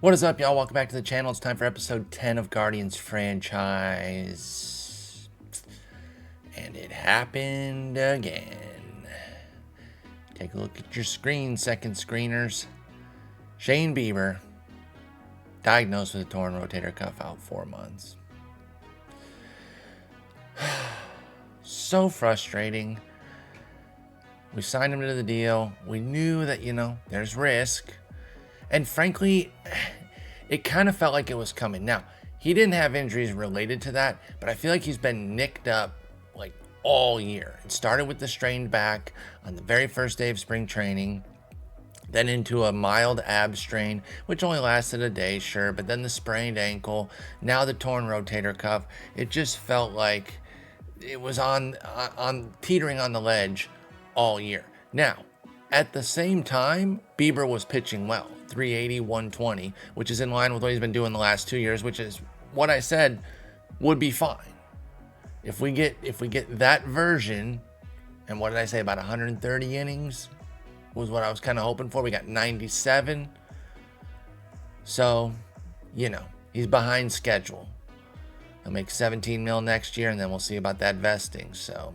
What is up, y'all? Welcome back to the channel. It's time for episode 10 of Guardians franchise. And it happened again. Take a look at your screen, second screeners. Shane Bieber, diagnosed with a torn rotator cuff, out 4 months. So frustrating. We signed him to the deal. We knew that, there's risk. And frankly, it kind of felt like it was coming. Now, he didn't have injuries related to that, but I feel like he's been nicked up like all year. It started with the strained back on the very first day of spring training, then into a mild ab strain, which only lasted a day, sure, but then the sprained ankle, now the torn rotator cuff. It just felt like it was on teetering on the ledge all year. Now, at the same time, Bieber was pitching well, 380, 120, which is in line with what he's been doing the last 2 years, which is what I said would be fine. If we get that version, and what did I say, about 130 innings was what I was kind of hoping for. We got 97. So, he's behind schedule. He'll make 17 mil next year, and then we'll see about that vesting. So,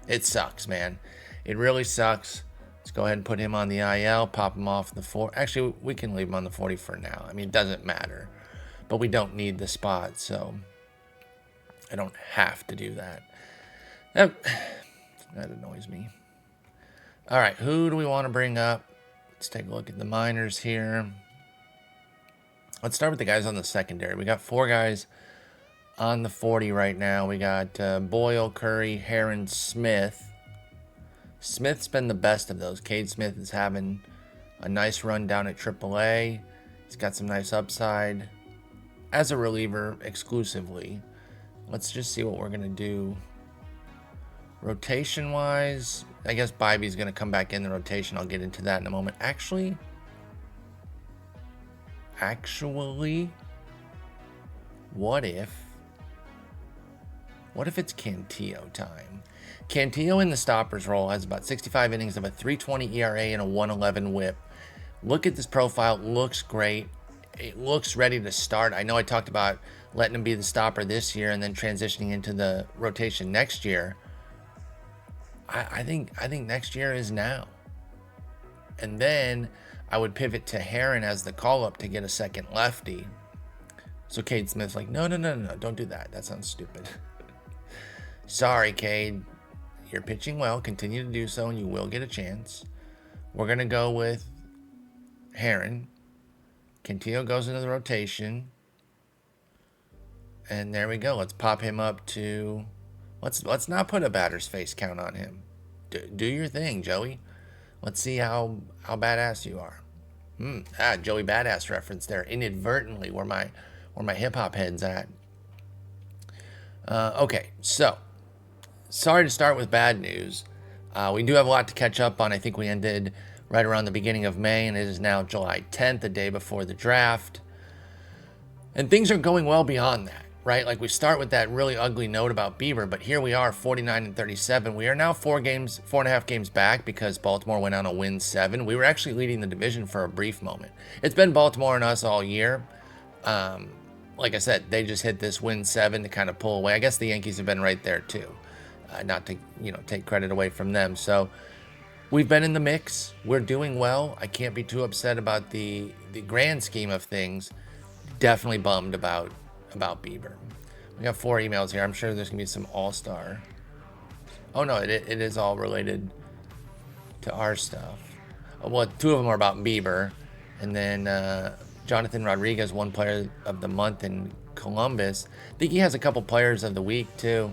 it sucks, man. It really sucks. Let's go ahead and put him on the IL, pop him off the 40. Actually, we can leave him on the 40 for now. I mean, it doesn't matter. But we don't need the spot, so I don't have to do that. That annoys me. All right, who do we want to bring up? Let's take a look at the minors here. Let's start with the guys on the secondary. We got 4 guys on the 40 right now. We got Boyle, Curry, Heron, Smith. Smith's been the best of those. Cade Smith is having a nice run down at AAA. He's got some nice upside as a reliever exclusively. Let's just see what we're going to do. Rotation-wise, I guess Bibby's going to come back in the rotation. I'll get into that in a moment. Actually, what if it's Cantillo time? Cantillo in the stoppers role has about 65 innings of a 3.20 ERA and a 1.11 WHIP. Look at this profile. It looks great. It looks ready to start. I know I talked about letting him be the stopper this year and then transitioning into the rotation next year. I think next year is now. And then I would pivot to Heron as the call-up to get a second lefty. So Cade Smith's like, no, don't do that. That sounds stupid. Sorry, Cade. You're pitching well. Continue to do so, and you will get a chance. We're going to go with Heron. Cantillo goes into the rotation. And there we go. Let's pop him up to... Let's not put a batter's face count on him. Do your thing, Joey. Let's see how badass you are. Joey Badass reference there. Inadvertently, where my hip-hop head's at. Okay, so... Sorry to start with bad news. We do have a lot to catch up on. I think we ended right around the beginning of May, and it is now July 10th, the day before the draft. And things are going well beyond that, right? Like, we start with that really ugly note about Bieber, but here we are, 49-37. We are now 4.5 games back because Baltimore went on a win 7. We were actually leading the division for a brief moment. It's been Baltimore and us all year. Like I said, they just hit this win 7 to kind of pull away. I guess the Yankees have been right there too. Not to take credit away from them. So we've been in the mix. We're doing well. I can't be too upset about the grand scheme of things. Definitely bummed about Bieber. We got 4 emails here. I'm sure there's gonna be some all-star. Oh no, it is all related to our stuff. Well, 2 of them are about Bieber, and then Jonathan Rodriguez, 1 player of the month in Columbus. I think he has a couple players of the week too.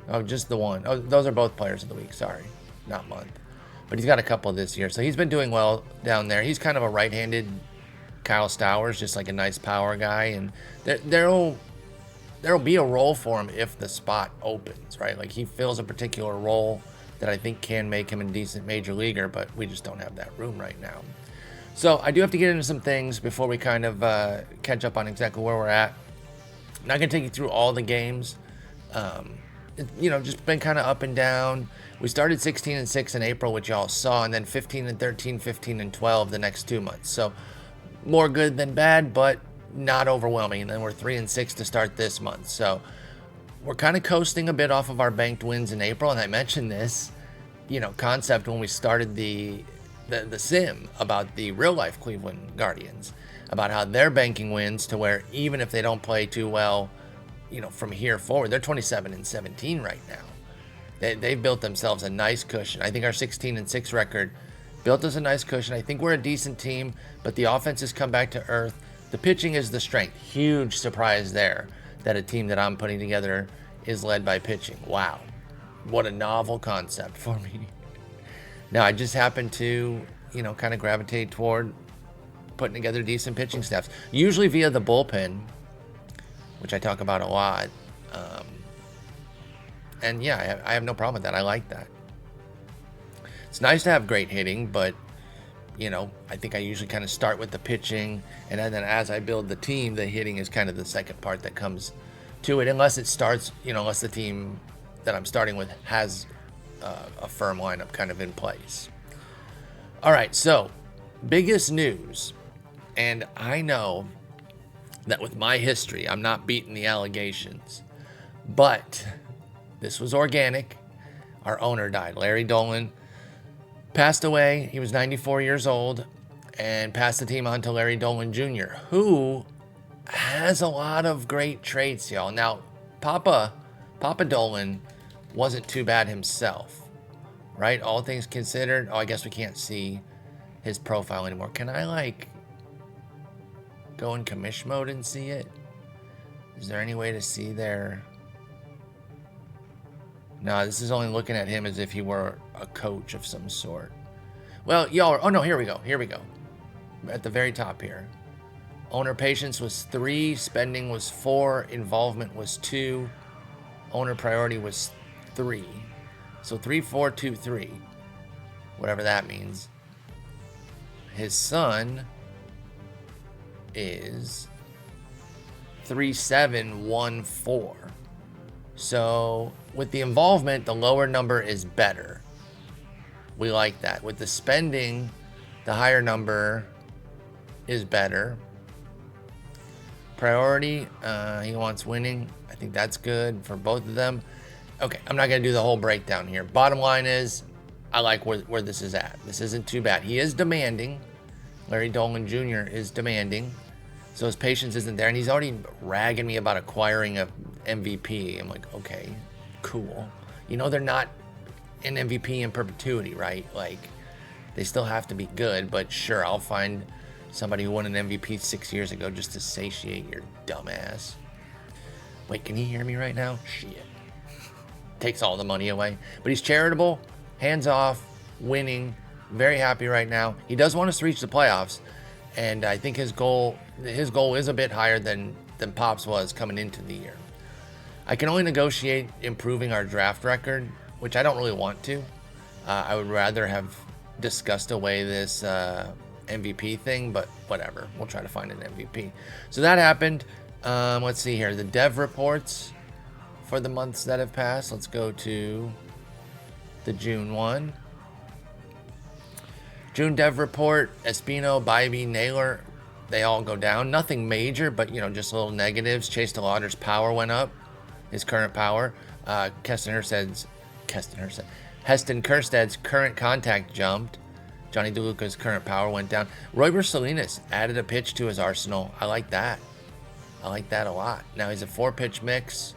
Oh, just the one. Oh, those are both players of the week. Sorry, not month. But he's got a couple this year. So he's been doing well down there. He's kind of a right-handed Kyle Stowers, just like a nice power guy. And there'll be a role for him if the spot opens, right? Like, he fills a particular role that I think can make him a decent major leaguer, but we just don't have that room right now. So I do have to get into some things before we kind of catch up on exactly where we're at. I'm not going to take you through all the games. Just been kind of up and down. We started 16-6 in April, which y'all saw, and then 15-13, 15-12 the next 2 months. So more good than bad, but not overwhelming. And then we're 3-6 to start this month. So we're kind of coasting a bit off of our banked wins in April. And I mentioned this, concept when we started the sim about the real life Cleveland Guardians, about how they're banking wins to where even if they don't play too well, from here forward, they're 27-17 right now. They've built themselves a nice cushion. I think our 16-6 record built us a nice cushion. I think we're a decent team, but the offense has come back to earth. The pitching is the strength. Huge surprise there that a team that I'm putting together is led by pitching. Wow. What a novel concept for me. Now, I just happen to, kind of gravitate toward putting together decent pitching staffs, usually via the bullpen, which I talk about a lot. And yeah, I have no problem with that. I like that. It's nice to have great hitting, but, I think I usually kind of start with the pitching, and then as I build the team, the hitting is kind of the second part that comes to it, unless it starts, unless the team that I'm starting with has a firm lineup kind of in place. All right, so biggest news, and I know that with my history, I'm not beating the allegations, but this was organic. Our owner died. Larry Dolan passed away. He was 94 years old and passed the team on to Larry Dolan Jr., who has a lot of great traits, y'all. Now, Papa Dolan wasn't too bad himself, right? All things considered. Oh, I guess we can't see his profile anymore. Can I, go in commish mode and see it? Is there any way to see there? No, this is only looking at him as if he were a coach of some sort. Well, y'all, oh no, here we go. At the very top here. Owner patience was 3, spending was 4, involvement was 2, owner priority was 3. So 3, 4, 2, 3. Whatever that means. His son is 3, 7, 1, 4. So with the involvement, the lower number is better. We like that. With the spending, the higher number is better. Priority, he wants winning. I think that's good for both of them. Okay, I'm not going to do the whole breakdown here. Bottom line is, I like where this is at. This isn't too bad. He is demanding. Larry Dolan Jr. is demanding. So his patience isn't there. And he's already ragging me about acquiring a MVP. I'm like, okay, cool. They're not an MVP in perpetuity, right? They still have to be good. But sure, I'll find somebody who won an MVP 6 years ago just to satiate your dumbass. Wait, can he hear me right now? Shit. Takes all the money away. But he's charitable, hands off, winning, very happy right now. He does want us to reach the playoffs, and I think his goal is a bit higher than Pop's was coming into the year. I can only negotiate improving our draft record, which I don't really want to. I would rather have discussed away this MVP thing, but whatever. We'll try to find an MVP. So that happened. Let's see here. The dev reports for the months that have passed. Let's go to the June one. June dev report, Espino, Bybee, Naylor, they all go down. Nothing major, but, just little negatives. Chase DeLauder's power went up, his current power. Heston Kjerstad's current contact jumped. Johnny DeLuca's current power went down. Royber Salinas added a pitch to his arsenal. I like that. I like that a lot. Now he's a 4-pitch mix.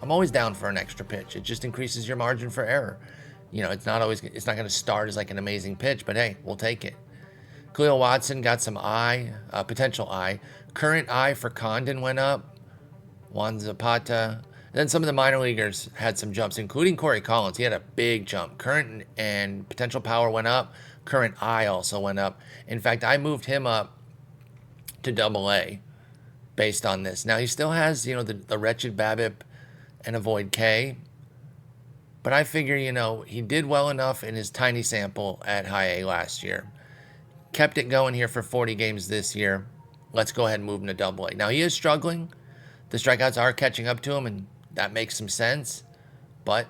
I'm always down for an extra pitch. It just increases your margin for error. It's not going to start as an amazing pitch, but hey, we'll take it. Khalil Watson got some potential eye. Current eye for Condon went up. Juan Zapata. Then some of the minor leaguers had some jumps, including Corey Collins. He had a big jump. Current and potential power went up. Current eye also went up. In fact, I moved him up to AA based on this. Now, he still has, the wretched BABIP and avoid K. But I figure, he did well enough in his tiny sample at high A last year. Kept it going here for 40 games this year. Let's go ahead and move him to AA. Now, he is struggling. The strikeouts are catching up to him, and that makes some sense. But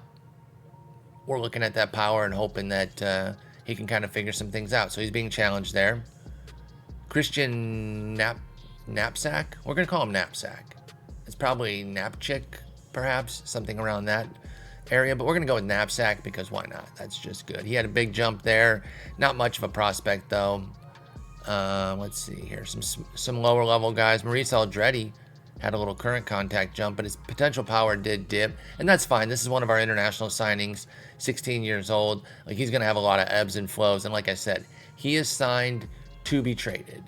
we're looking at that power and hoping that he can kind of figure some things out. So he's being challenged there. Christian Knapsack. We're going to call him Knapsack. It's probably Napchick, perhaps, something around that area. But we're going to go with Knapsack because why not? That's just good. He had a big jump there. Not much of a prospect, though. Let's see here. Some lower level guys. Maurice Aldretti had a little current contact jump, but his potential power did dip. And that's fine. This is one of our international signings. 16 years old. Like, he's going to have a lot of ebbs and flows. And like I said, he is signed to be traded.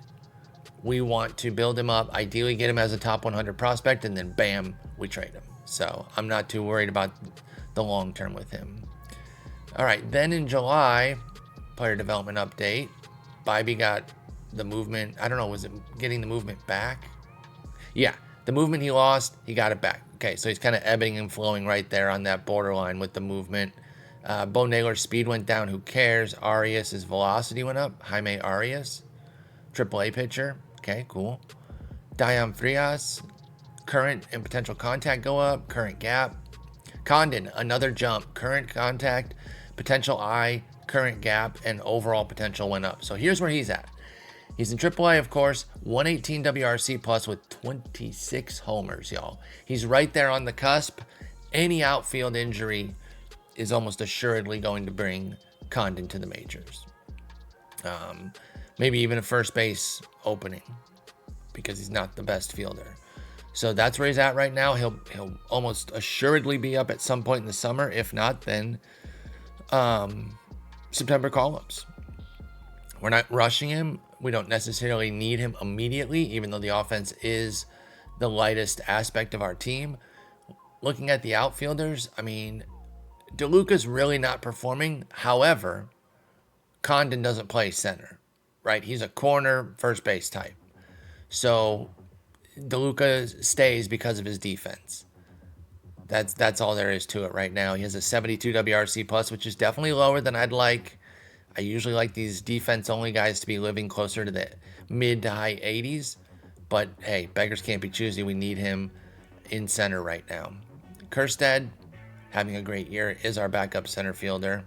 We want to build him up, ideally get him as a top 100 prospect, and then bam, we trade him. So I'm not too worried about the long term with him. All right, then in July, player development update. Bieber got the movement. I don't know, was it getting the movement back? Yeah, the movement he lost, he got it back. Okay, so he's kind of ebbing and flowing right there on that borderline with the movement. Bo Naylor's speed went down. Who cares? Arias' velocity went up. Jaime Arias, AAA pitcher. Okay, cool. Dion Frias, current and potential contact go up. Current gap. Condon, another jump. Current contact, potential eye, current gap, and overall potential went up. So here's where he's at. He's in AAA, of course. 118 WRC plus with 26 homers, y'all. He's right there on the cusp. Any outfield injury is almost assuredly going to bring Condon to the majors. Maybe even a first base opening because he's not the best fielder. So that's where he's at right now. He'll almost assuredly be up at some point in the summer. If not, then September call-ups. We're not rushing him. We don't necessarily need him immediately, even though the offense is the lightest aspect of our team. Looking at the outfielders, I mean, DeLuca's really not performing. However, Condon doesn't play center, right? He's a corner first base type. So DeLuca stays because of his defense. That's all there is to it right now. He has a 72 WRC plus, which is definitely lower than I'd like. I usually like these defense-only guys to be living closer to the mid to high 80s. But, hey, beggars can't be choosy. We need him in center right now. Kjerstad, having a great year, is our backup center fielder.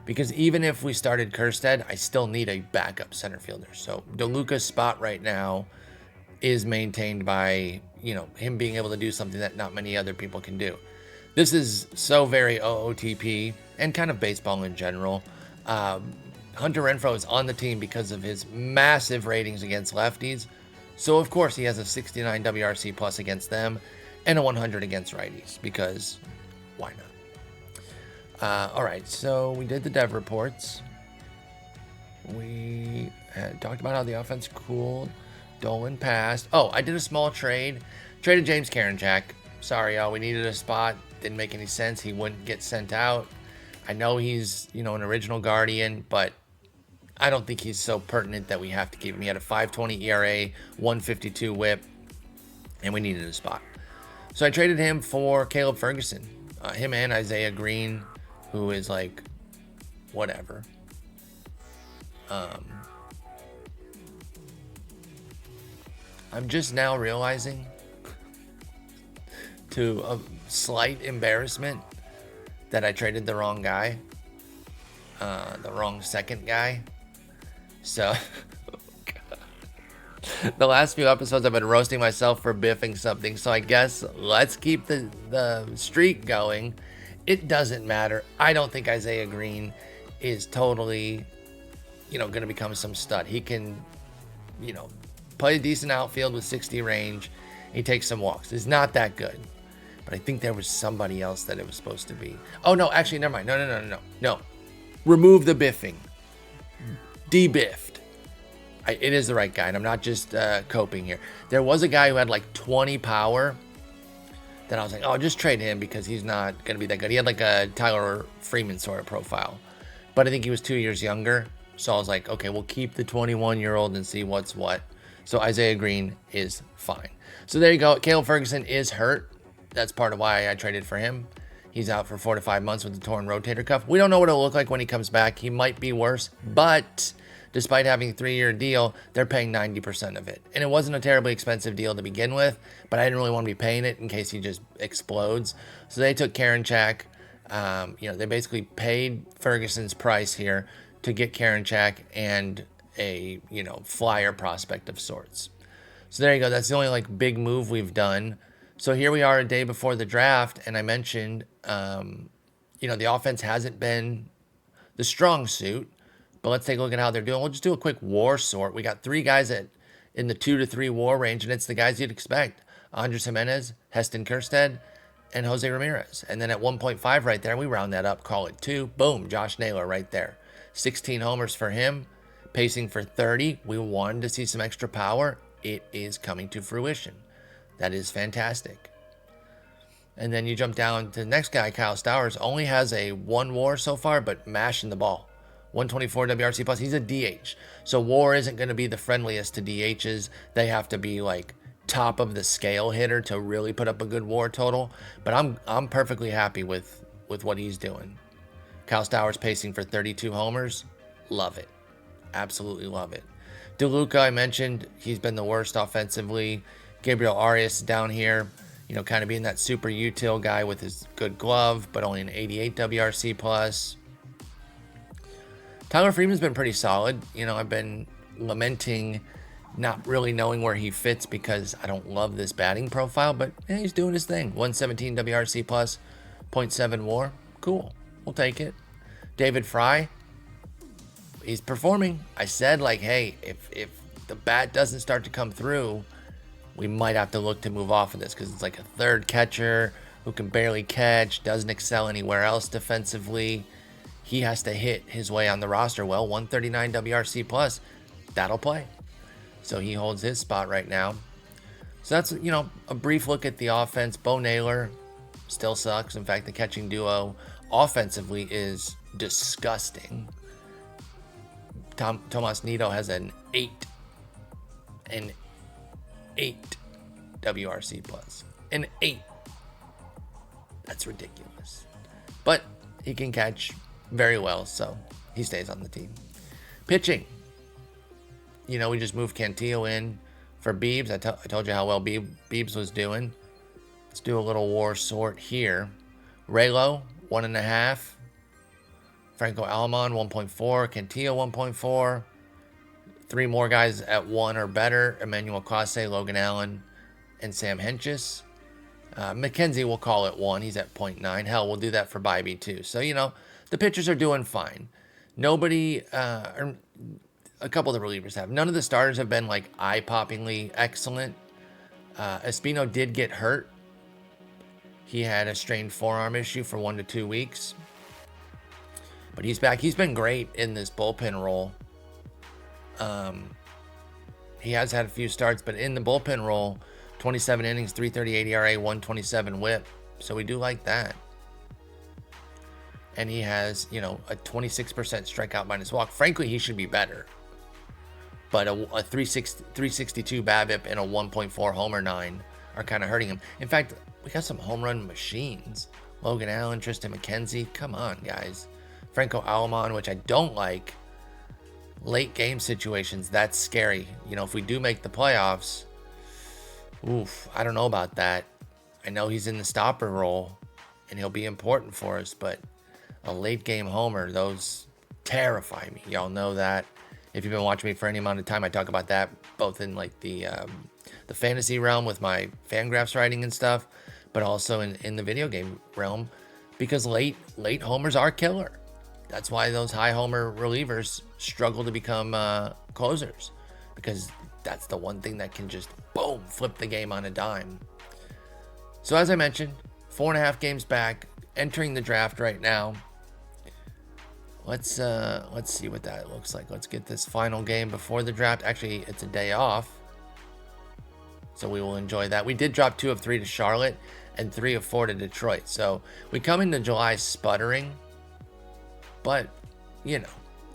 Because even if we started Kjerstad, I still need a backup center fielder. So DeLuca's spot right now is maintained by, him being able to do something that not many other people can do. This is so very OOTP and kind of baseball in general. Hunter Renfroe is on the team because of his massive ratings against lefties. So, of course, he has a 69 WRC plus against them and a 100 against righties because why not? All right, so we did the dev reports. We had talked about how the offense cooled. Dolan passed. Oh, I did a small trade. Traded James Karinchak. Sorry, y'all. We needed a spot. Didn't make any sense. He wouldn't get sent out. I know he's, an original Guardian, but I don't think he's so pertinent that we have to keep him. He had a 5.20 ERA, 152 whip, and we needed a spot. So I traded him for Caleb Ferguson. Him and Isaiah Green, who is like, whatever. I'm just now realizing, to a slight embarrassment, that I traded the wrong guy. The wrong second guy. So, the last few episodes I've been roasting myself for biffing something. So I guess let's keep the streak going. It doesn't matter. I don't think Isaiah Green is totally, going to become some stud. He can, play a decent outfield with 60 range. He takes some walks. He's not that good. But I think there was somebody else that it was supposed to be. Oh, no, actually, never mind. No. Remove the biffing. De-biffed. It is the right guy, and I'm not just coping here. There was a guy who had like 20 power that I was like, oh, just trade him because he's not going to be that good. He had like a Tyler Freeman sort of profile. But I think he was 2 years younger. So I was like, okay, we'll keep the 21-year-old and see what's what. So Isaiah Green is fine. So there you go. Caleb Ferguson is hurt. That's part of why I traded for him. He's out for 4 to 5 months with the torn rotator cuff. We don't know what it'll look like when he comes back. He might be worse, but despite having a 3-year deal, they're paying 90% of it. And it wasn't a terribly expensive deal to begin with, but I didn't really want to be paying it in case he just explodes. So they took Karinchak. They basically paid Ferguson's price here to get Karinchak, and a, flyer prospect of sorts. So there you go. That's the only like big move we've done. So here we are a day before the draft, and I mentioned, the offense hasn't been the strong suit, but let's take a look at how they're doing. We'll just do a quick WAR sort. We got 3 guys in the 2 to 3 WAR range, and it's the guys you'd expect: Andres Jimenez, Heston Kjerstad, and Jose Ramirez. And then at 1.5 right there, we round that up, call it 2. Boom, Josh Naylor right there. 16 homers for him, pacing for 30. We wanted to see some extra power. It is coming to fruition. That is fantastic. And then you jump down to the next guy, Kyle Stowers, only has a 1 WAR so far, but mashing the ball. 124 WRC plus. He's a DH. So WAR isn't going to be the friendliest to DHs. They have to be like top of the scale hitter to really put up a good WAR total. But I'm perfectly happy with what he's doing. Kyle Stowers pacing for 32 homers. Love it. Absolutely love it. DeLuca, I mentioned, he's been the worst offensively. Gabriel Arias down here, kind of being that super util guy with his good glove, but only an 88 WRC plus. Tyler Freeman's been pretty solid. I've been lamenting not really knowing where he fits because I don't love this batting profile, but he's doing his thing. 117 WRC plus, 0.7 WAR. Cool. We'll take it. David Fry, he's performing. I said, hey, if the bat doesn't start to come through, we might have to look to move off of this because it's like a third catcher who can barely catch, doesn't excel anywhere else defensively. He has to hit his way on the roster. Well, 139 WRC plus, that'll play. So he holds his spot right now. So that's, a brief look at the offense. Bo Naylor still sucks. In fact, the catching duo offensively is disgusting. Tomas Nido has an 8 WRC plus. An 8. That's ridiculous. But he can catch very well, so he stays on the team. Pitching. We just moved Cantillo in for Biebs. I told you how well Biebs was doing. Let's do a little WAR sort here. Raylo, 1.5. Franco Alman, 1.4. Cantillo, 1.4. 3 more guys at 1 or better. Emmanuel Clase, Logan Allen, and Sam Hentges. McKenzie, we'll call it 1. He's at 0.9. Hell, we'll do that for Bibee too. So, the pitchers are doing fine. Nobody, a couple of the relievers have. None of the starters have been eye-poppingly excellent. Espino did get hurt. He had a strained forearm issue for 1 to 2 weeks. But he's back. He's been great in this bullpen role. He has had a few starts, but in the bullpen role, 27 innings, 3.38 ERA, 127 WHIP. So we do like that. And he has, a 26% strikeout minus walk. Frankly, he should be better. But a 362 BABIP and a 1.4 homer 9 are kind of hurting him. In fact, we got some home run machines. Logan Allen, Tristan McKenzie. Come on, guys. Franco Alman, which I don't like. Late game situations, that's scary. If we do make the playoffs, I don't know about that. I know he's in the stopper role, and he'll be important for us, but a late game homer, those terrify me. Y'all know that. If you've been watching me for any amount of time, I talk about that both in the fantasy realm with my Fangraphs writing and stuff, but also in the video game realm, because late homers are killer. That's why those high homer relievers struggle to become closers, because that's the one thing that can just, boom, flip the game on a dime. So as I mentioned, 4.5 games back, entering the draft right now. Let's see what that looks like. Let's get this final game before the draft. Actually, it's a day off, so we will enjoy that. We did drop 2 of 3 to Charlotte and 3 of 4 to Detroit. So we come into July sputtering, but,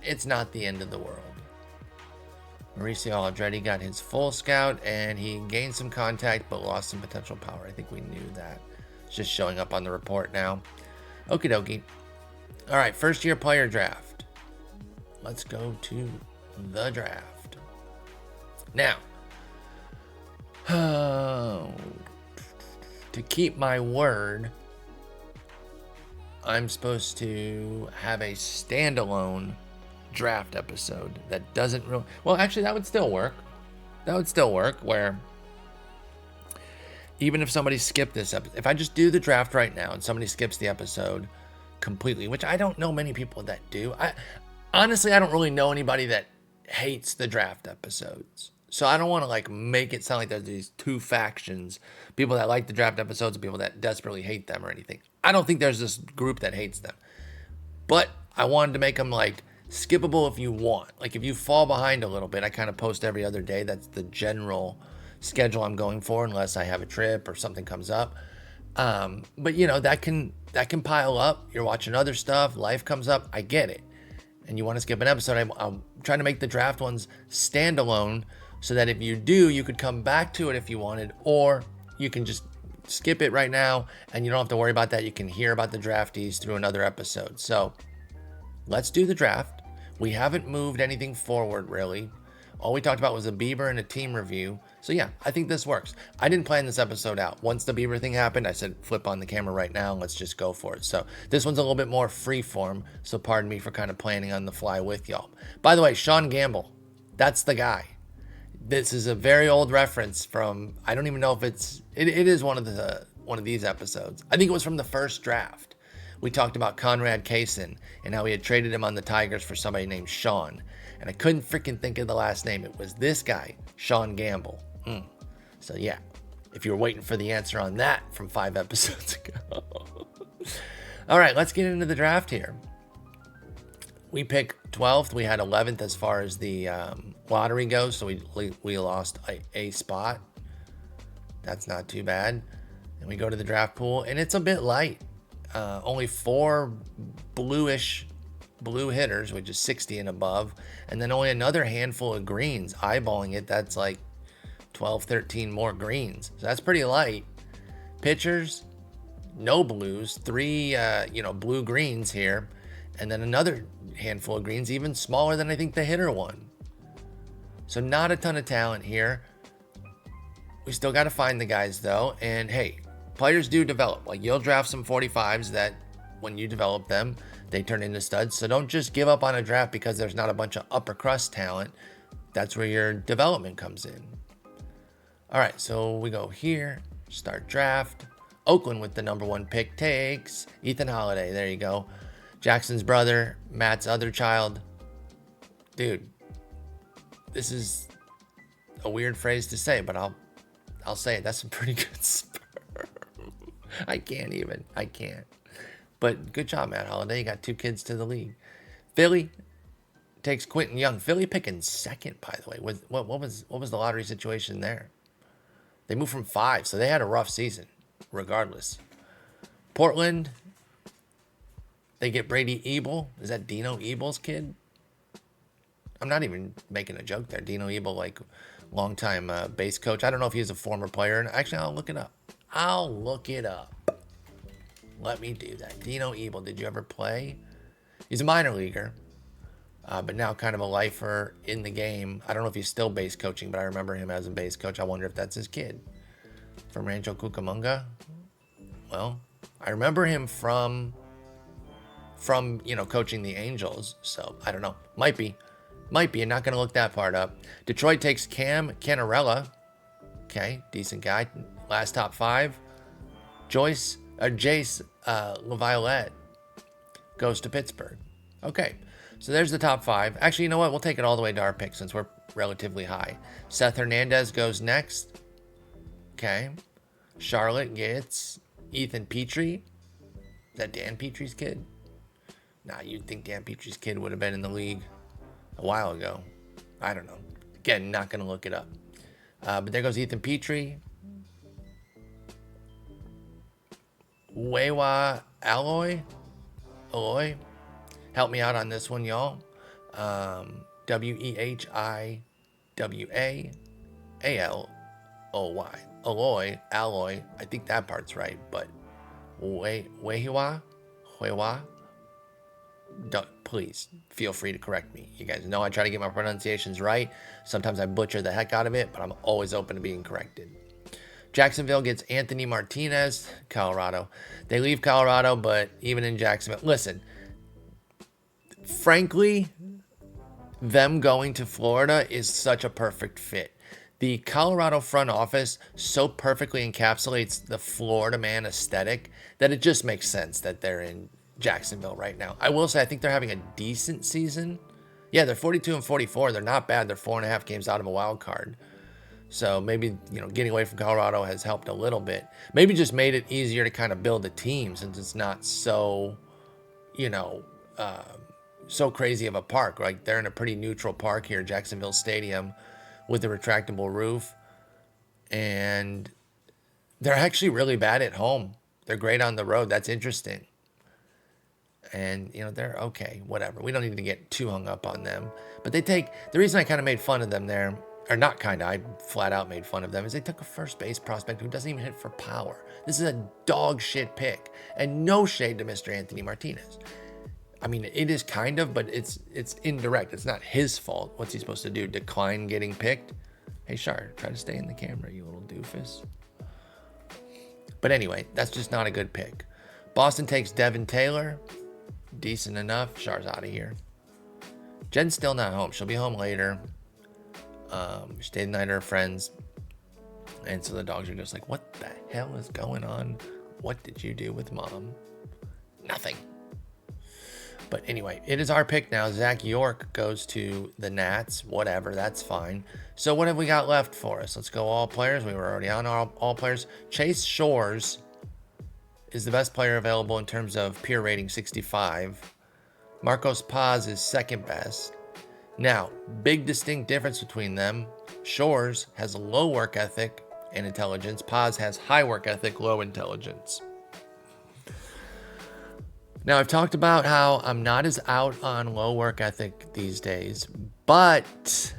it's not the end of the world. Mauricio Aldrete got his full scout, and he gained some contact, but lost some potential power. I think we knew that. It's just showing up on the report now. Okie dokie. All right, first year player draft. Let's go to the draft. Now, to keep my word, I'm supposed to have a standalone draft episode that doesn't really... Well, actually, that would still work. That would still work, where even if somebody skipped this episode, if I just do the draft right now and somebody skips the episode completely, which I don't know many people that do. Honestly, I don't really know anybody that hates the draft episodes. So I don't want to like make it sound like there's these two factions, people that like the draft episodes and people that desperately hate them or anything. I don't think there's this group that hates them. But I wanted to make them like skippable if you want. Like if you fall behind a little bit, I kind of post every other day. That's the general schedule I'm going for, unless I have a trip or something comes up. But you know, that can pile up. You're watching other stuff, life comes up. I get it. And you want to skip an episode. I'm trying to make the draft ones standalone so that if you do, you could come back to it if you wanted, or you can just skip it right now and you don't have to worry about that. You can hear about the draftees through another episode. So let's do the draft. We haven't moved anything forward, really. All we talked about was a Bieber and a team review. So yeah, I think this works. I didn't plan this episode out. Once the Bieber thing happened, I said, flip on the camera right now and let's just go for it. So this one's a little bit more freeform. So pardon me for kind of planning on the fly with y'all. By the way, Sean Gamble, that's the guy. This is a very old reference from, I don't even know if it is one of these episodes. I think it was from the first draft. We talked about Conrad Kaysen and how we had traded him on the Tigers for somebody named Sean. And I couldn't freaking think of the last name. It was this guy, Sean Gamble. So yeah, if you were waiting for the answer on that from 5 episodes ago. All right, let's get into the draft here. We picked 12th. We had 11th as far as the lottery goes. So we lost a spot. That's not too bad. And we go to the draft pool, and it's a bit light. Only 4 blue hitters, which is 60 and above, and then only another handful of greens. Eyeballing it, that's like 12, 13 more greens. So that's pretty light. Pitchers, no blues, 3 blue greens here, and then another handful of greens, even smaller than I think the hitter one. So not a ton of talent here. We still got to find the guys though, and hey, players do develop. Like you'll draft some 45s that when you develop them, they turn into studs. So don't just give up on a draft because there's not a bunch of upper crust talent. That's where your development comes in. All right, so we go here, start draft. Oakland with the number 1 pick takes Ethan Holiday. There you go. Jackson's brother, Matt's other child. Dude, this is a weird phrase to say, but I'll say it. That's a pretty good sperm. I can't. But good job, Matt Holiday. You got 2 kids to the league. Philly takes Quentin Young. Philly picking second, by the way. What was the lottery situation there? They moved from 5, so they had a rough season, regardless. Portland, they get Brady Ebel. Is that Dino Ebel's kid? I'm not even making a joke there. Dino Ebel, like longtime base coach. I don't know if he's a former player. Actually, I'll look it up. Let me do that. Dino Ebel, did you ever play? He's a minor leaguer, but now kind of a lifer in the game. I don't know if he's still base coaching, but I remember him as a base coach. I wonder if that's his kid from Rancho Cucamonga. Well, I remember him from coaching the Angels. So I don't know. Might be. I'm not going to look that part up. Detroit takes Cam Canarella. Okay, decent guy. Last top 5. Jace LaViolette goes to Pittsburgh. Okay, so there's the top 5. Actually, you know what? We'll take it all the way to our pick since we're relatively high. Seth Hernandez goes next. Okay. Charlotte gets Ethan Petrie. Is that Dan Petrie's kid? Nah, you'd think Dan Petrie's kid would have been in the league a while ago. I don't know. Again, not going to look it up. But there goes Ethan Petrie. Wewa Alloy. Help me out on this one, y'all. Wehiwaaloy. Alloy. I think that part's right, but Wehiwa. Please feel free to correct me. You guys know I try to get my pronunciations right. Sometimes I butcher the heck out of it, but I'm always open to being corrected. Jacksonville gets Anthony Martinez, Colorado. They leave Colorado, but even in Jacksonville, listen, frankly, them going to Florida is such a perfect fit. The Colorado front office so perfectly encapsulates the Florida man aesthetic that it just makes sense that they're in Jacksonville right now. I will say I think they're having a decent season. Yeah, they're 42 and 44. They're not bad. They're 4.5 games out of a wild card. So maybe, getting away from Colorado has helped a little bit. Maybe just made it easier to kind of build a team since it's not so, so crazy of a park. Like they're in a pretty neutral park here, Jacksonville Stadium, with a retractable roof. And they're actually really bad at home. They're great on the road. That's interesting. And, they're okay, whatever. We don't need to get too hung up on them. But the reason I kind of made fun of them there, or not kind of, I flat out made fun of them, is they took a first base prospect who doesn't even hit for power. This is a dog shit pick. And no shade to Mr. Anthony Martinez. I mean, it is kind of, but it's indirect. It's not his fault. What's he supposed to do? Decline getting picked? Hey, Shar, try to stay in the camera, you little doofus. But anyway, that's just not a good pick. Boston takes Devin Taylor. Decent enough. Shar's out of here. Jen's still not home. She'll be home later. She stayed the night at her friends. And so the dogs are just like, what the hell is going on? What did you do with mom? Nothing. But anyway, it is our pick now. Zach York goes to the Nats. Whatever, that's fine. So what have we got left for us? Let's go all players. We were already on all players. Chase Shores is the best player available in terms of peer rating, 65. Marcos Paz is second best. Now, big distinct difference between them. Shores has low work ethic and intelligence. Paz has high work ethic, low intelligence. Now, I've talked about how I'm not as out on low work ethic these days, but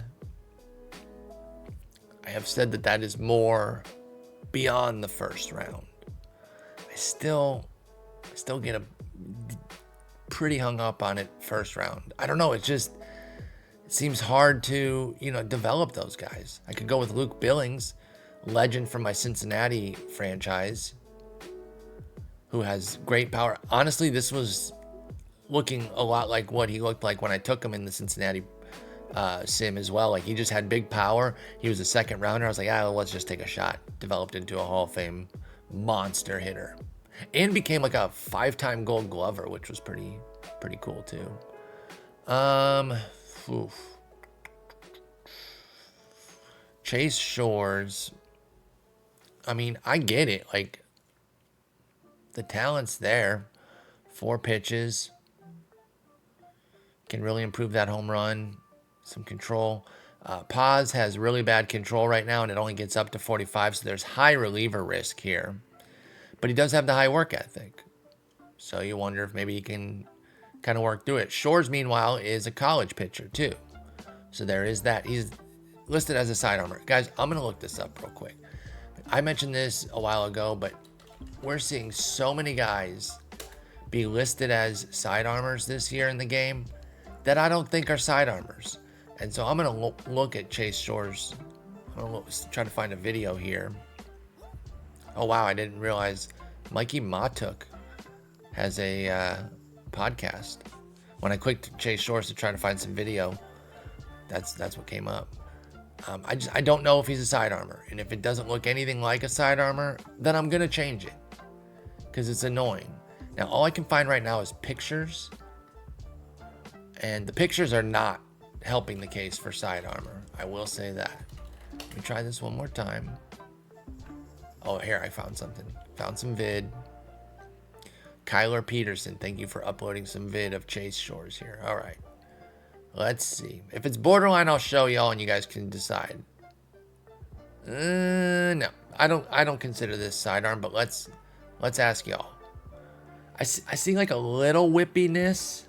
I have said that is more beyond the first round. I still get pretty hung up on it first round. I don't know. It seems hard to, develop those guys. I could go with Luke Billings, legend from my Cincinnati franchise, who has great power. Honestly, this was looking a lot like what he looked like when I took him in the Cincinnati sim as well. Like he just had big power. He was a second rounder. I was like, let's just take a shot. Developed into a Hall of Fame monster hitter. And became like a 5-time Gold Glover, which was pretty cool too. Chase Shores. I mean, I get it. Like, the talent's there. 4 pitches. Can really improve that home run. Some control. Paz has really bad control right now, and it only gets up to 45, so there's high reliever risk here. But he does have the high work ethic. So you wonder if maybe he can kind of work through it. Shores, meanwhile, is a college pitcher, too. So there is that. He's listed as a sidearmer. Guys, I'm going to look this up real quick. I mentioned this a while ago, but we're seeing so many guys be listed as sidearmers this year in the game that I don't think are sidearmers. And so I'm going to look at Chase Shores. I'm going to try to find a video here. Oh, wow, I didn't realize Mikey Matuk has a podcast. When I clicked Chase Shores to try to find some video, that's what came up. I don't know if he's a sidearmer. And if it doesn't look anything like a sidearmer, then I'm going to change it because it's annoying. Now, all I can find right now is pictures. And the pictures are not helping the case for sidearmer. I will say that. Let me try this one more time. Oh, here, I found something. Found some vid. Kyler Peterson, thank you for uploading some vid of Chase Shores here. All right. Let's see. If it's borderline, I'll show y'all and you guys can decide. No, I don't consider this sidearm, but let's ask y'all. I see like a little whippiness,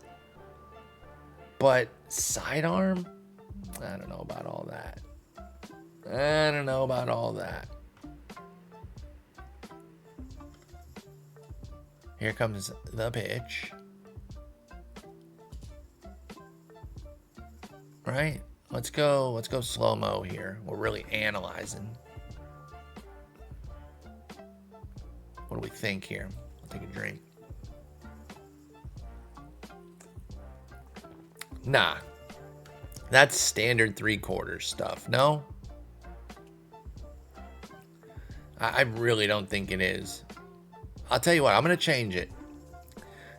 but sidearm? I don't know about all that. Here comes the pitch. Right? Let's go slow-mo here. We're really analyzing. What do we think here? I'll take a drink. Nah. That's standard 3/4 stuff, no? I really don't think it is. I'll tell you what, I'm going to change it.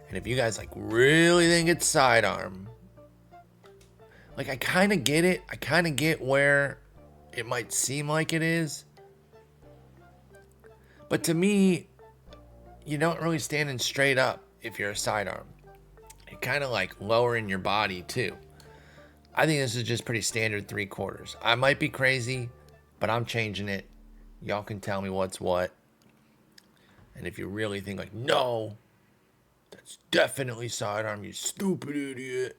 And if you guys like really think it's sidearm, like I kind of get it. I kind of get where it might seem like it is. But to me, you don't really standing straight up if you're a sidearm. You're kind of like lowering your body too. I think this is just pretty standard 3/4. I might be crazy, but I'm changing it. Y'all can tell me what's what. And if you really think like, no, that's definitely sidearm, you stupid idiot.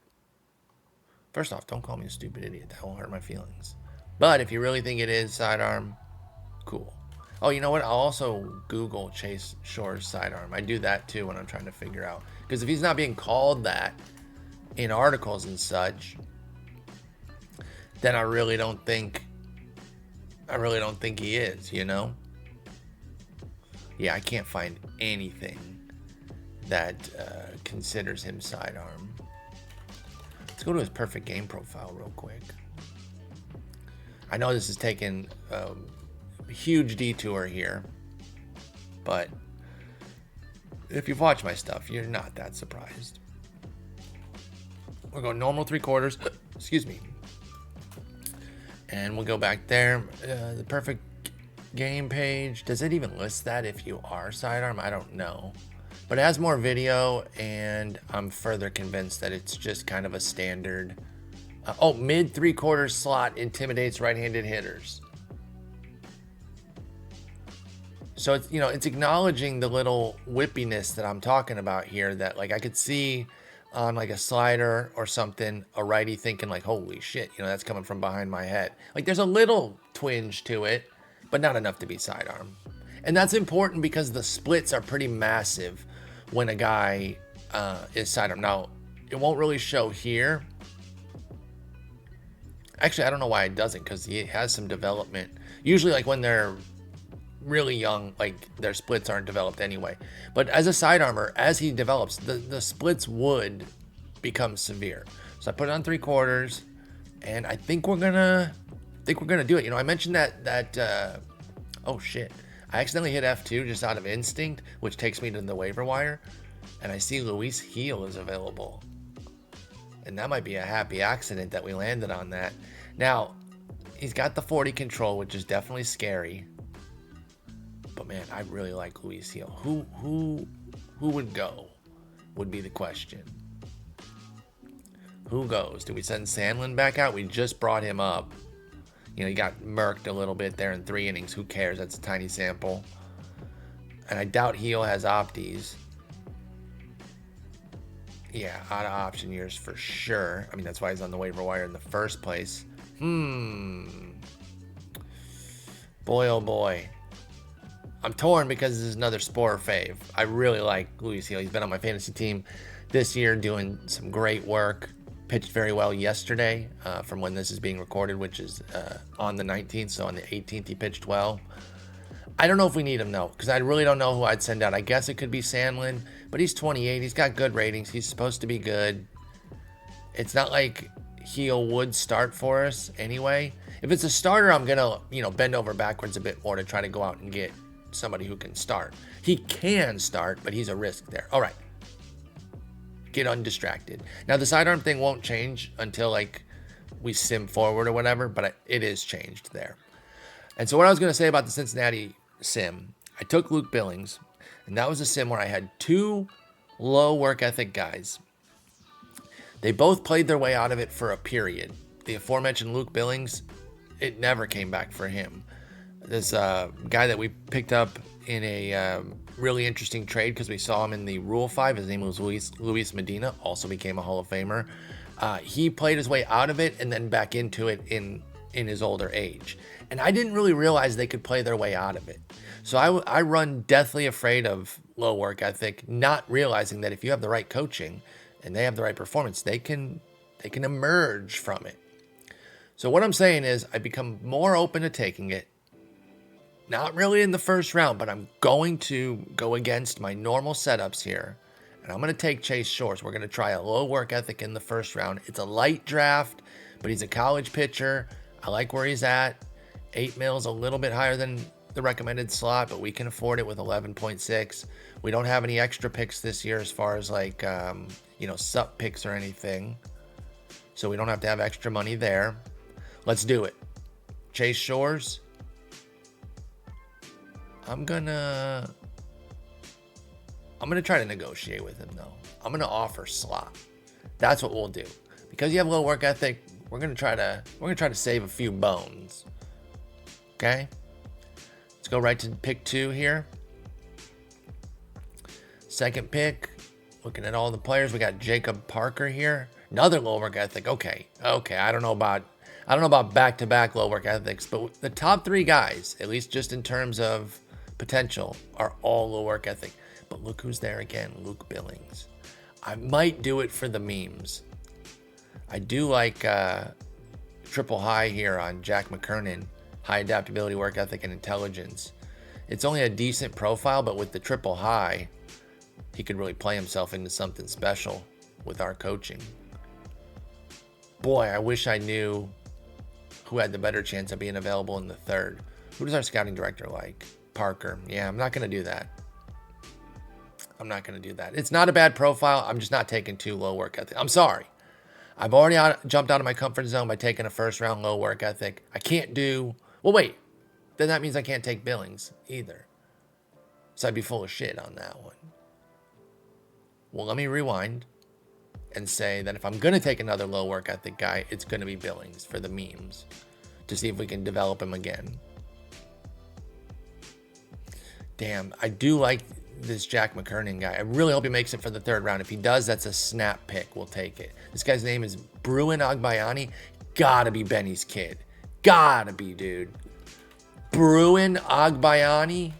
First off, don't call me a stupid idiot. That won't hurt my feelings. But if you really think it is sidearm, cool. Oh, you know what? I'll also Google Chase Shore's sidearm. I do that too when I'm trying to figure out. Because if he's not being called that in articles and such, then I really don't think he is, you know? Yeah, I can't find anything that considers him sidearm. Let's go to his perfect game profile real quick. I know this is taking a huge detour here, but if you've watched my stuff, you're not that surprised. We're going normal 3/4. Excuse me. And we'll go back there. The perfect game page. Does it even list that if you are sidearm? I don't know. But it has more video, and I'm further convinced that it's just kind of a standard. Mid 3/4 slot intimidates right-handed hitters. So it's, you know, it's acknowledging the little whippiness that I'm talking about here, that like I could see on like a slider or something, a righty thinking like, holy shit, you know, that's coming from behind my head. Like there's a little twinge to it, but not enough to be sidearm. And that's important because the splits are pretty massive when a guy is sidearm. Now, it won't really show here. Actually, I don't know why it doesn't, because he has some development. Usually like when they're really young, like their splits aren't developed anyway. But as a sidearmer, as he develops, the splits would become severe. So I put it on 3/4, and I think we're gonna do it. You know, I mentioned that oh shit, I accidentally hit F2 just out of instinct, which takes me to the waiver wire, and I see Luis Heel is available, and that might be a happy accident that we landed on that. Now he's got the 40 control, which is definitely scary. But man, I really like Luis Heel. Who would go? Would be the question. Who goes? Do we send Sandlin back out? We just brought him up. You know, he got murked a little bit there in 3 innings. Who cares? That's a tiny sample. And I doubt Heel has opties. Yeah, out of option years for sure. I mean, that's why he's on the waiver wire in the first place. Boy, oh boy. I'm torn because this is another Spore fave. I really like Luis Heel. He's been on my fantasy team this year doing some great work. Pitched very well yesterday from when this is being recorded, which is on the 19th. So on the 18th, he pitched well. I don't know if we need him, though, because I really don't know who I'd send out. I guess it could be Sandlin, but he's 28. He's got good ratings. He's supposed to be good. It's not like Heel would start for us anyway. If it's a starter, I'm going to, you know, bend over backwards a bit more to try to go out and get somebody who can start. He can start, but he's a risk there. All right. Get undistracted. Now, the sidearm thing won't change until, like, we sim forward or whatever, but it is changed there. And so what I was going to say about the Cincinnati sim, I took Luke Billings, and that was a sim where I had 2 low work ethic guys. They both played their way out of it for a period. The aforementioned Luke Billings, it never came back for him. This guy that we picked up in a really interesting trade because we saw him in the Rule 5. His name was Luis Medina, also became a Hall of Famer. He played his way out of it and then back into it in his older age. And I didn't really realize they could play their way out of it. So I run deathly afraid of low work ethic, not realizing that if you have the right coaching and they have the right performance, they can emerge from it. So what I'm saying is I become more open to taking it. Not really in the first round, but I'm going to go against my normal setups here. And I'm going to take Chase Shores. We're going to try a low work ethic in the first round. It's a light draft, but he's a college pitcher. I like where he's at. 8 mils, a little bit higher than the recommended slot, but we can afford it with 11.6. We don't have any extra picks this year as far as like, sup picks or anything. So we don't have to have extra money there. Let's do it. Chase Shores. I'm gonna try to negotiate with him though. I'm gonna offer slot. That's what we'll do. Because you have low work ethic, we're gonna try to save a few bones. Okay? Let's go right to pick 2 here. Second pick, looking at all the players, we got Jacob Parker here. Another low work ethic. Okay. I don't know about back-to-back low work ethics, but the top 3 guys, at least just in terms of potential, are all low work ethic. But look who's there again, Luke Billings. I might do it for the memes. I do like triple high here on Jack McKernan. High adaptability, work ethic, and intelligence. It's only a decent profile, but with the triple high, he could really play himself into something special with our coaching. Boy, I wish I knew who had the better chance of being available in the 3rd. Who does our scouting director like? Parker. Yeah, I'm not going to do that. It's not a bad profile. I'm just not taking 2 low work ethic. I'm sorry. I've already jumped out of my comfort zone by taking a first-round low work ethic. I can't do... Well, wait. Then that means I can't take Billings either. So I'd be full of shit on that one. Well, let me rewind and say that if I'm going to take another low work ethic guy, it's going to be Billings for the memes to see if we can develop him again. Damn, I do like this Jack McKernan guy. I really hope he makes it for the 3rd round. If he does, that's a snap pick. We'll take it. This guy's name is Bruin Agbayani. Gotta be Benny's kid. Gotta be, dude. Bruin Agbayani.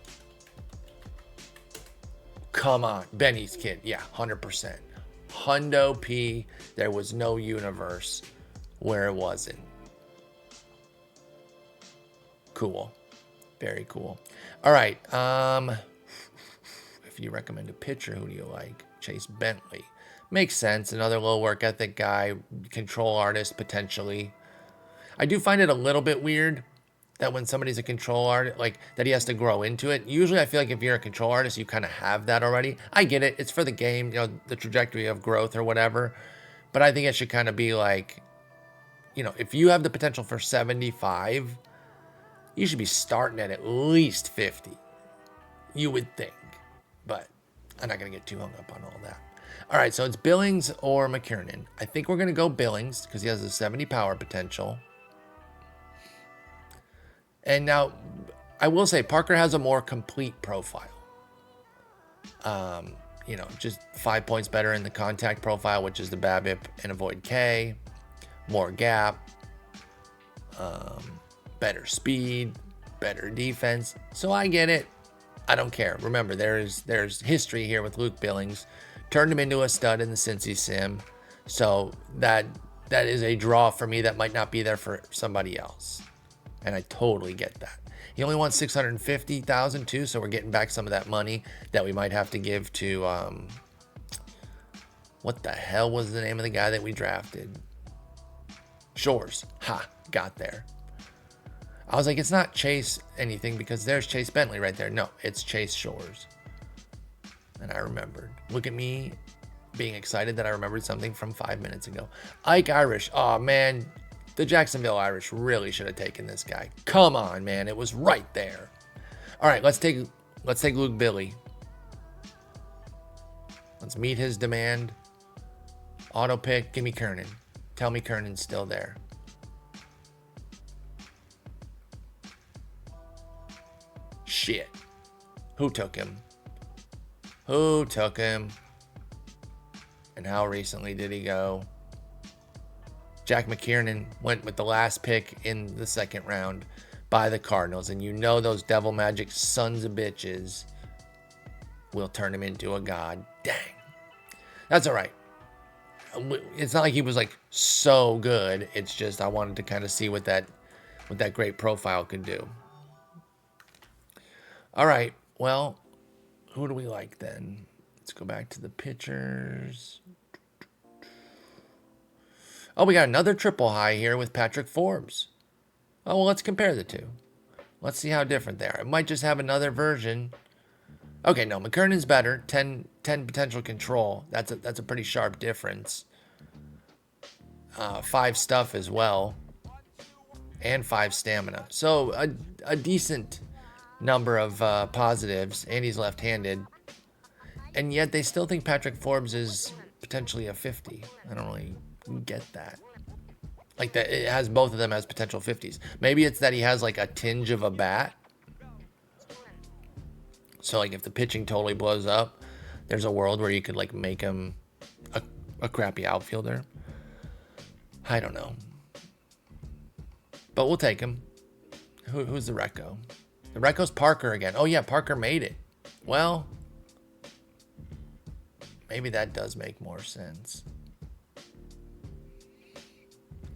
Come on. Benny's kid. Yeah, 100%. Hundo P. There was no universe where it wasn't. Cool. Very cool. All right. If you recommend a pitcher, who do you like? Chase Bentley. Makes sense. Another low work ethic guy. Control artist, potentially. I do find it a little bit weird that when somebody's a control artist, like that he has to grow into it. Usually I feel like if you're a control artist, you kind of have that already. I get it. It's for the game, the trajectory of growth or whatever. But I think it should kind of be like, if you have the potential for 75, you should be starting at least 50. You would think. But I'm not going to get too hung up on all that. All right, so it's Billings or McKernan. I think we're going to go Billings because he has a 70 power potential. And now, I will say, Parker has a more complete profile. Just 5 points better in the contact profile, which is the BABIP and avoid K. More gap. Better speed. Better defense. So I get it. I don't care. Remember, there's history here with Luke Billings. Turned him into a stud in the Cincy Sim. So that is a draw for me that might not be there for somebody else. And I totally get that. He only wants $650,000 too, so we're getting back some of that money that we might have to give to what the hell was the name of the guy that we drafted? Shores. Ha, got there. I was like, it's not Chase anything because there's Chase Bentley right there. No, it's Chase Shores. And I remembered. Look at me being excited that I remembered something from 5 minutes ago. Ike Irish. Oh, man. The Jacksonville Irish really should have taken this guy. Come on, man. It was right there. All right, let's take Luke Billy. Let's meet his demand. Auto pick. Give me Kernan. Tell me Kernan's still there. Shit. Who took him? Who took him? And how recently did he go? Jack McKernan went with the last pick in the 2nd round by the Cardinals. And those Devil Magic sons of bitches will turn him into a god. Dang. That's all right. It's not like he was like so good. It's just I wanted to kind of see what that great profile could do. All right. Well, who do we like then? Let's go back to the pitchers. Oh, we got another triple high here with Patrick Forbes. Oh, well, let's compare the two. Let's see how different they are. It might just have another version. Okay, no, McKernan's better. 10 potential control. That's a pretty sharp difference. 5 stuff as well. And 5 stamina. So a decent number of positives. And he's left-handed. And yet they still think Patrick Forbes is potentially a 50. I don't really get that. Like that, it has both of them as potential 50s. Maybe it's that he has like a tinge of a bat. So like if the pitching totally blows up, there's a world where you could like make him a crappy outfielder. I don't know. But we'll take him. Who's the Recco? The Recco's Parker again. Oh yeah, Parker made it. Well, maybe that does make more sense.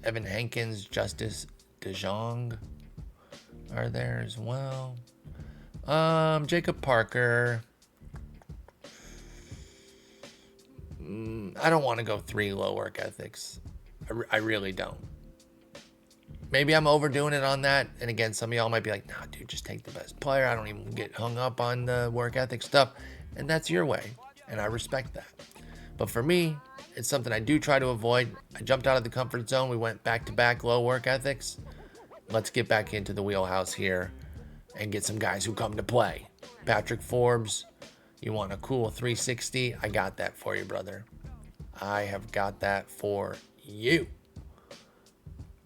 Evan Hankins, Justice DeJong are there as well. Jacob Parker. I don't want to go 3 low work ethics. I really don't. Maybe I'm overdoing it on that. And again, some of y'all might be like, nah, dude, just take the best player. I don't even get hung up on the work ethic stuff. And that's your way. And I respect that. But for me, it's something I do try to avoid. I jumped out of the comfort zone. We went back-to-back low work ethics. Let's get back into the wheelhouse here and get some guys who come to play. Patrick Forbes, you want a cool 360? I got that for you, brother. I have got that for you.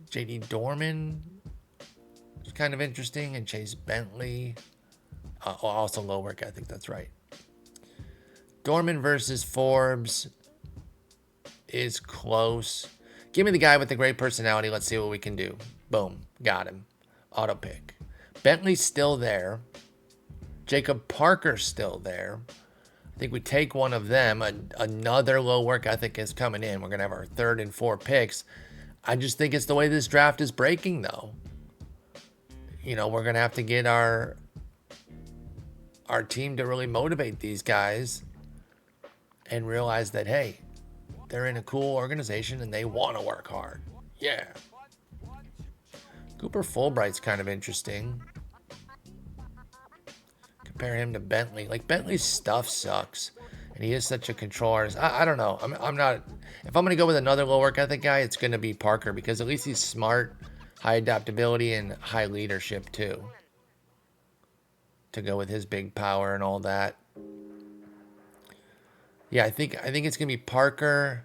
JD Dorman is kind of interesting, and Chase Bentley. Also low work ethic, that's right. Dorman versus Forbes is close. Give me the guy with the great personality. Let's see what we can do. Boom. Got him. Auto pick. Bentley's still there. Jacob Parker's still there. I think we take one of them. Another low work ethic is coming in. We're going to have our 3rd and 4 picks. I just think it's the way this draft is breaking, though. You know, we're going to have to get our team to really motivate these guys and realize that, hey, they're in a cool organization and they want to work hard. Yeah. Cooper Fulbright's kind of interesting. Compare him to Bentley. Like, Bentley's stuff sucks. And he is such a control artist. I don't know. I'm not... If I'm going to go with another low work ethic guy, it's going to be Parker. Because at least he's smart, high adaptability, and high leadership, too. To go with his big power and all that. Yeah, I think it's going to be Parker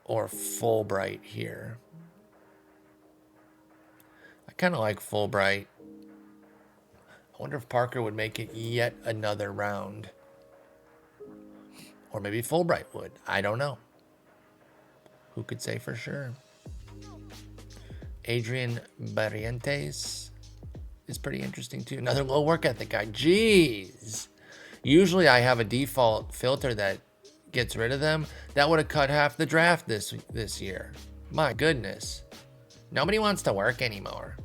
or Fulbright here. I kind of like Fulbright. I wonder if Parker would make it yet another round. Or maybe Fulbright would. I don't know. Who could say for sure? Adrian Barrientos is pretty interesting too. Another low work ethic guy. Jeez. Usually I have a default filter that gets rid of them. That would have cut half the draft this year. My goodness. Nobody wants to work anymore.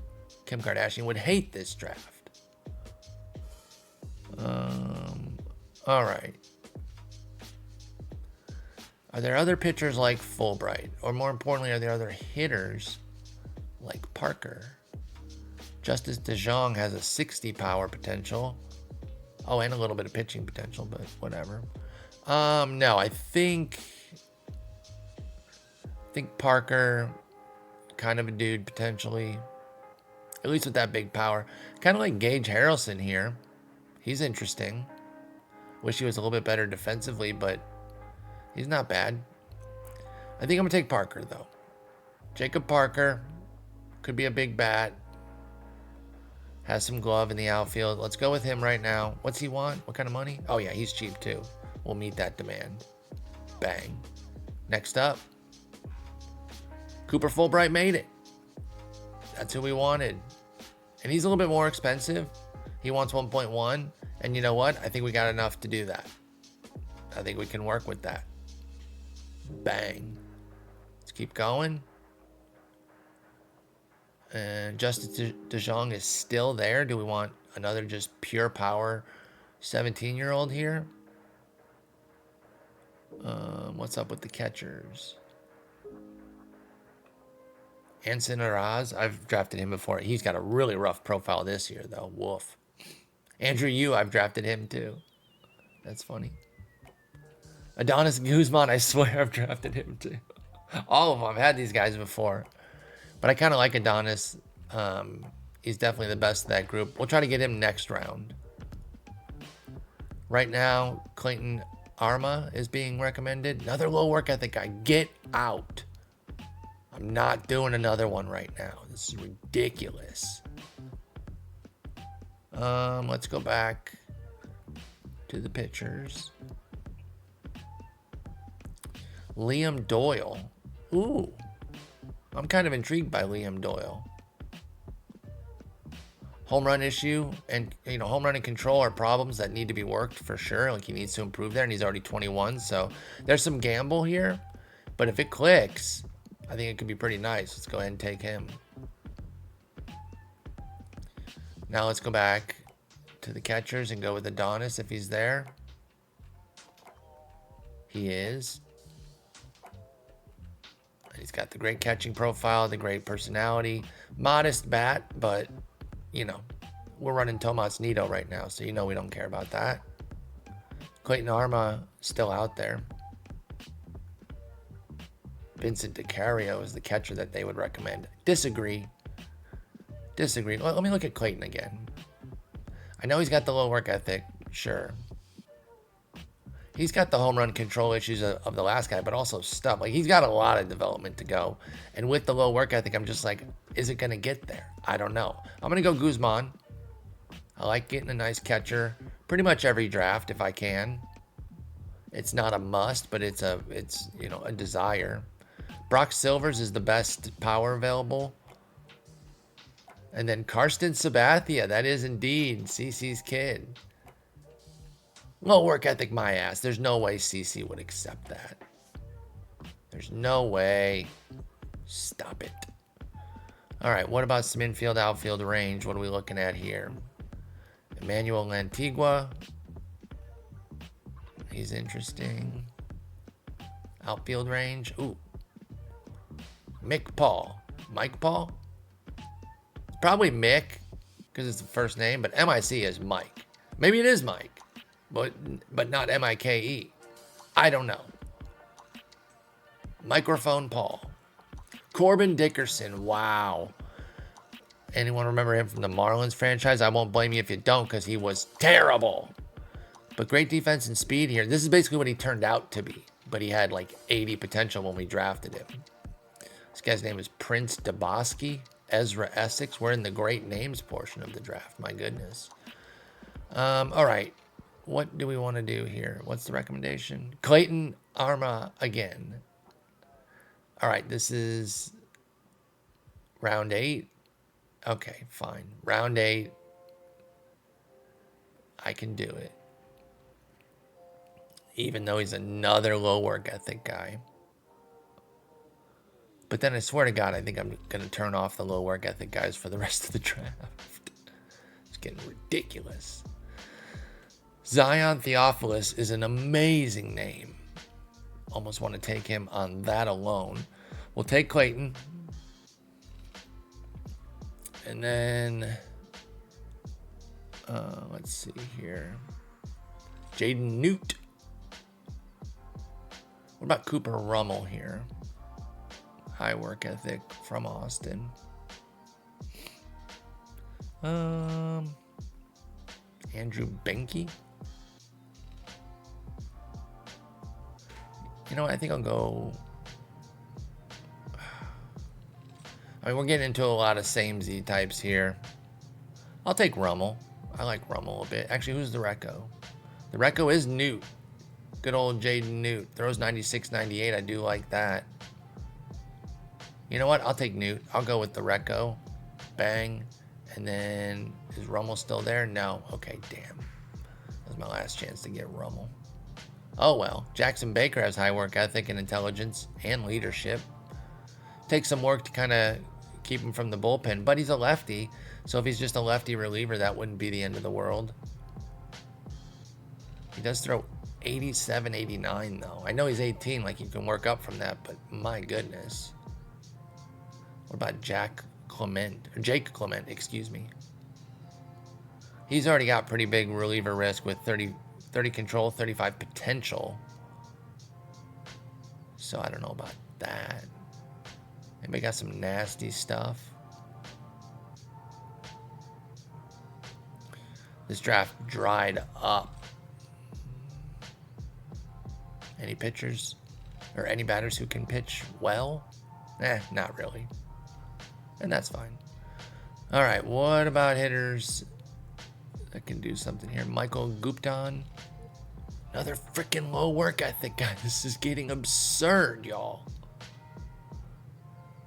Kim Kardashian would hate this draft. All right. Are there other pitchers like Fulbright? Or more importantly, are there other hitters like Parker? Justice DeJong has a 60 power potential. Oh, and a little bit of pitching potential, but whatever. No, I think Parker, kind of a dude potentially. At least with that big power. Kind of like Gage Harrelson here. He's interesting. Wish he was a little bit better defensively, but he's not bad. I think I'm going to take Parker, though. Jacob Parker. Could be a big bat. Has some glove in the outfield. Let's go with him right now. What's he want? What kind of money? Oh, yeah, he's cheap, too. We'll meet that demand. Bang. Next up. Cooper Fulbright made it. That's who we wanted. And he's a little bit more expensive. He wants 1.1. And you know what? I think we got enough to do that. I think we can work with that. Bang. Let's keep going. And Justice DeJong is still there. Do we want another just pure power 17-year-old here? What's up with the catchers? Anson Araz, I've drafted him before. He's got a really rough profile this year, though. Woof. Andrew Yu, I've drafted him too. That's funny. Adonis Guzman, I swear I've drafted him too. All of them. I've had these guys before. But I kind of like Adonis. He's definitely the best of that group. We'll try to get him next round. Right now, Clayton Arma is being recommended. Another low work ethic guy. Get out. I'm not doing another one right now. This is ridiculous. Let's go back to the pictures. Liam Doyle. Ooh. I'm kind of intrigued by Liam Doyle. Home run issue and, home run and control are problems that need to be worked for sure. Like, he needs to improve there, and he's already 21. So there's some gamble here. But if it clicks, I think it could be pretty nice. Let's go ahead and take him. Now let's go back to the catchers and go with Adonis if he's there. He is. He's got the great catching profile, the great personality, modest bat, but, we're running Tomas Nido right now, so we don't care about that. Clayton Arma still out there. Vincent DiCario is the catcher that they would recommend. Disagree. Well, let me look at Clayton again. I know he's got the low work ethic, sure. He's got the home run control issues of the last guy, but also stuff. Like, he's got a lot of development to go. And with the low work ethic, I'm just like, is it going to get there? I don't know. I'm going to go Guzman. I like getting a nice catcher pretty much every draft if I can. It's not a must, but it's a desire. Brock Silvers is the best power available. And then Karsten Sabathia, that is indeed CC's kid. Low work ethic, my ass. There's no way CC would accept that. There's no way. Stop it. All right, what about some infield, outfield range? What are we looking at here? Emmanuel Lantigua. He's interesting. Outfield range. Ooh. Mike Paul. It's probably Mick because it's the first name, but MIC is Mike. Maybe it is Mike. But not M-I-K-E. I don't know. Microphone Paul. Corbin Dickerson. Wow. Anyone remember him from the Marlins franchise? I won't blame you if you don't, because he was terrible. But great defense and speed here. This is basically what he turned out to be. But he had like 80 potential when we drafted him. This guy's name is Prince Daboski. Ezra Essex. We're in the great names portion of the draft. My goodness. All right. What do we want to do here? What's the recommendation? Clayton Arma again. All right, this is round 8. Okay, fine. Round 8. I can do it. Even though he's another low work ethic guy. But then I swear to God, I think I'm going to turn off the low work ethic guys for the rest of the draft. It's getting ridiculous. Zion Theophilus is an amazing name. Almost want to take him on that alone. We'll take Clayton. And then, let's see here. Jaden Newt. What about Cooper Rummel here? High work ethic from Austin. Andrew Benke. I think I'll go. We're getting into a lot of samey types here. I'll take Rummel. I like Rummel a bit. Actually, who's the Recco? The Recco is Newt. Good old Jaden Newt. Throws 96, 98. I do like that. You know what? I'll take Newt. I'll go with the Recco. Bang. And then, is Rummel still there? No. Okay, damn. That was my last chance to get Rummel. Oh well, Jackson Baker has high work ethic and intelligence and leadership. Takes some work to kind of keep him from the bullpen, but he's a lefty, so if he's just a lefty reliever, that wouldn't be the end of the world. He does throw 87, 89 though. I know he's 18, like you can work up from that, but my goodness. What about Jake Clement, excuse me. He's already got pretty big reliever risk with 30 control, 35 potential. So I don't know about that. Anybody got some nasty stuff? This draft dried up. Any pitchers or any batters who can pitch well? Not really. And that's fine. All right, what about hitters that can do something here? Michael Gupton. Another freaking low work ethic guy. This is getting absurd, y'all.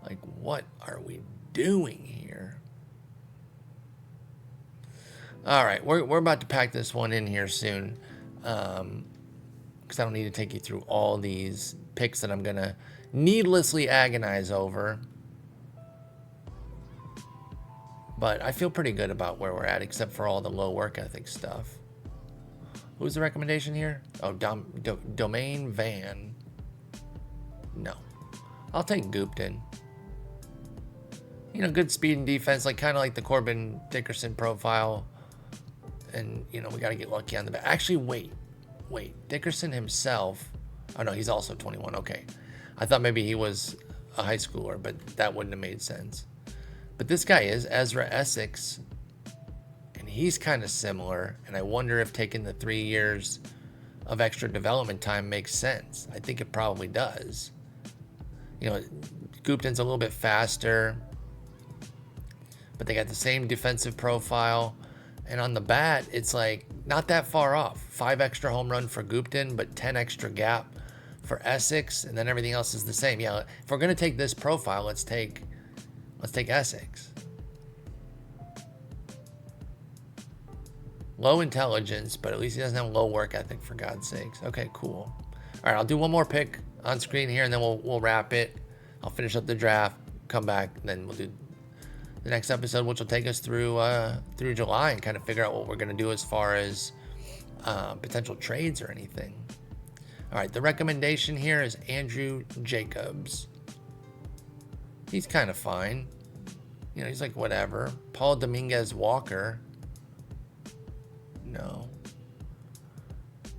Like, what are we doing here? All right, we're about to pack this one in here soon. Because I don't need to take you through all these picks that I'm going to needlessly agonize over. But I feel pretty good about where we're at, except for all the low work ethic stuff. Who's the recommendation here? Oh, Domain Van. No. I'll take Gupton. You know, good speed and defense, like kind of like the Corbin Dickerson profile. And, you know, we got to get lucky on the back. Actually, wait. Dickerson himself. Oh, no, he's also 21. Okay. I thought maybe he was a high schooler, but that wouldn't have made sense. But this guy is Ezra Essex, and he's kind of similar, and I wonder if taking the 3 years of extra development time makes sense. I think it probably does. You know, Gupton's a little bit faster, but they got the same defensive profile, and on the bat, it's like not that far off. 5 extra home run for Gupton, but 10 extra gap for Essex, and then everything else is the same. Yeah, if we're going to take this profile, let's take Essex. Low intelligence, but at least he doesn't have low work ethic, for God's sakes. Okay, cool. All right, I'll do one more pick on screen here, and then we'll wrap it. I'll finish up the draft, come back, and then we'll do the next episode, which will take us through July and kind of figure out what we're going to do as far as potential trades or anything. All right, the recommendation here is Andrew Jacobs. He's kind of fine. You know, he's like whatever. Paul Dominguez Walker. No.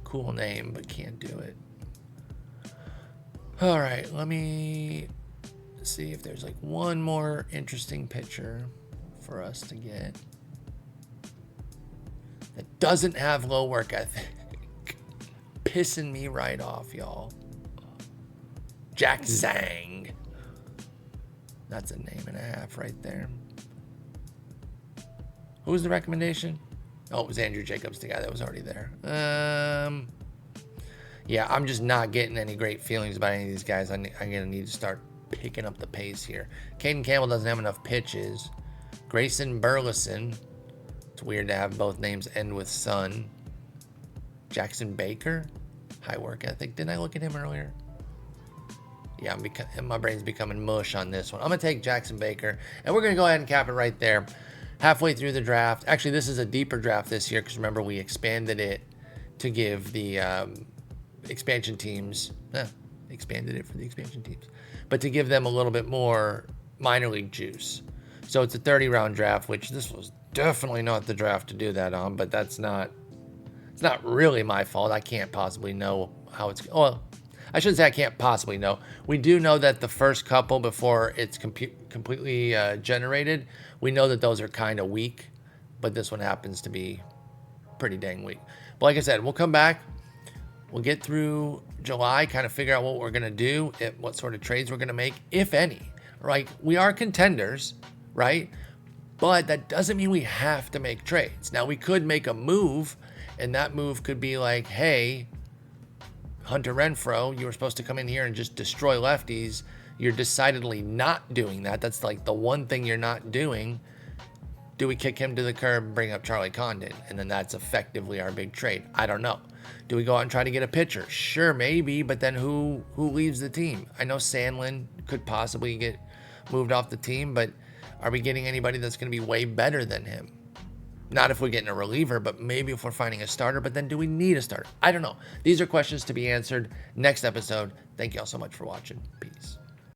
Cool name, but can't do it. All right, let me see if there's like one more interesting pitcher for us to get that doesn't have low work ethic. Pissing me right off, y'all. Jack Zhang. That's a name and a half right there. Who was the recommendation? Oh, it was Andrew Jacobs, the guy that was already there. Yeah, I'm just not getting any great feelings about any of these guys. I'm going to need to start picking up the pace here. Caden Campbell doesn't have enough pitches. Grayson Burleson. It's weird to have both names end with son. Jackson Baker. High work ethic. Didn't I look at him earlier? Yeah, my brain's becoming mush on this one. I'm going to take Jackson Baker, and we're going to go ahead and cap it right there. Halfway through the draft. Actually, this is a deeper draft this year because remember, we expanded it to give the expansion teams... expanded it for the expansion teams. But to give them a little bit more minor league juice. So it's a 30-round draft, which this was definitely not the draft to do that on, but that's not... It's not really my fault. I can't possibly know how it's... Well, I shouldn't say I can't possibly know. We do know that the first couple before it's completely generated, we know that those are kind of weak, but this one happens to be pretty dang weak. But like I said, we'll come back. We'll get through July, kind of figure out what we're going to do, what sort of trades we're going to make, if any. Right? We are contenders, right? But that doesn't mean we have to make trades. Now, we could make a move, and that move could be like, hey, Hunter Renfroe, you were supposed to come in here and just destroy lefties. You're decidedly not doing that. That's like the one thing you're not doing. Do we kick him to the curb and bring up Charlie Condon? And then that's effectively our big trade. I don't know. Do we go out and try to get a pitcher? Sure, maybe, but then who leaves the team? I know Sandlin could possibly get moved off the team, but are we getting anybody that's going to be way better than him? Not if we're getting a reliever, but maybe if we're finding a starter. But then do we need a starter? I don't know. These are questions to be answered next episode. Thank you all so much for watching. Peace.